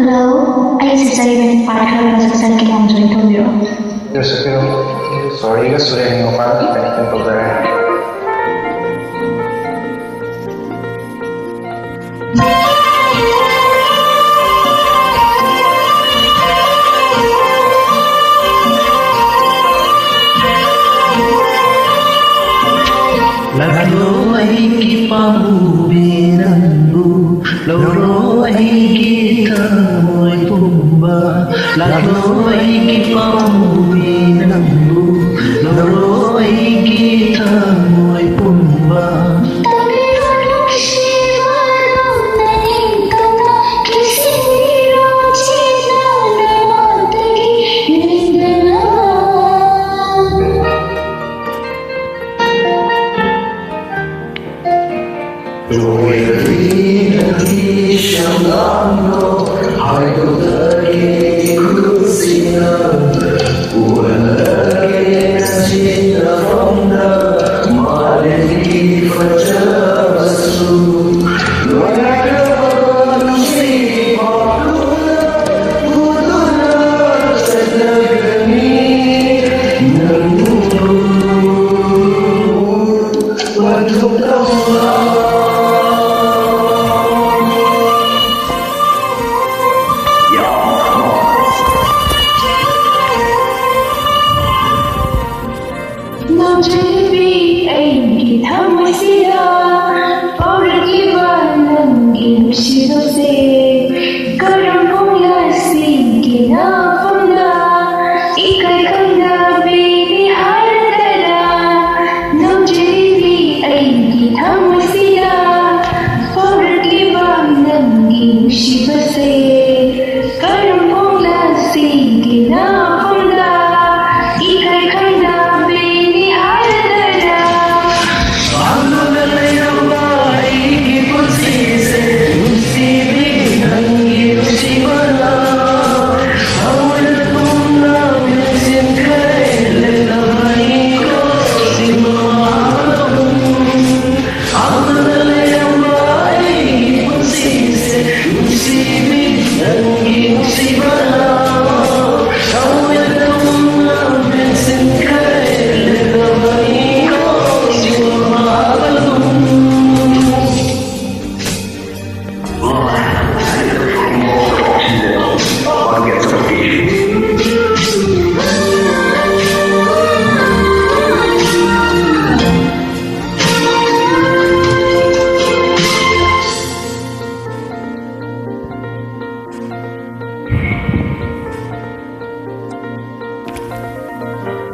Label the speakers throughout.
Speaker 1: Hello, anh is Sarah Partner as a second on Tokyo.
Speaker 2: Sorry, guys, sudah yang ngomong kan program.
Speaker 3: Lalo ay pamubiranmu, lalo ay kamoy pumba. Lalo ay pamubiranmu, lalo ay kamoy pumba.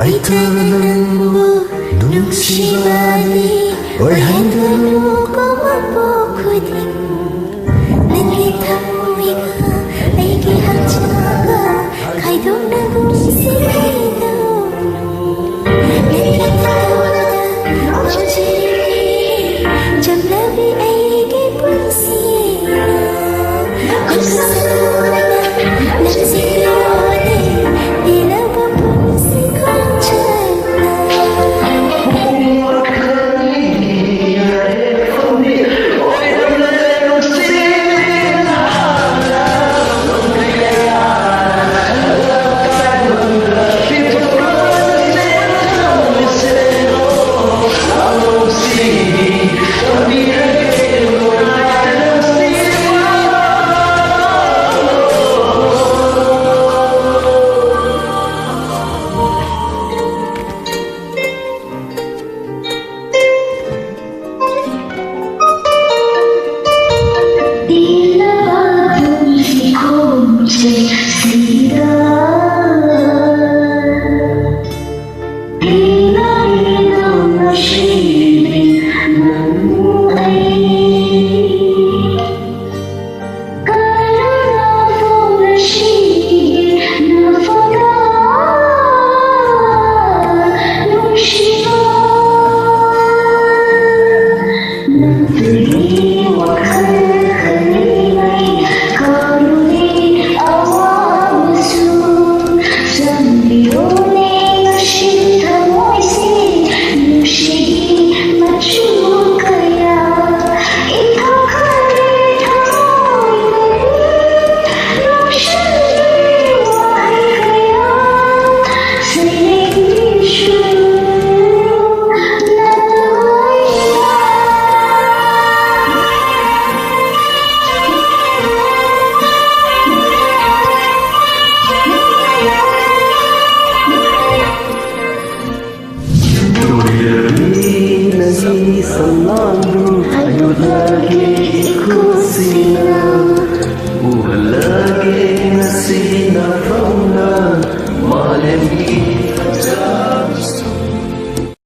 Speaker 4: Ay tangan mo nung sibali Or hanggang mo kumapokudin Nakita mo ika ay gihagsaga Kaidong nagumisigayo Nakita mo na ang sirili Jamlabi ay gipunsina Kung saan na nagsigilone Di na
Speaker 3: sila.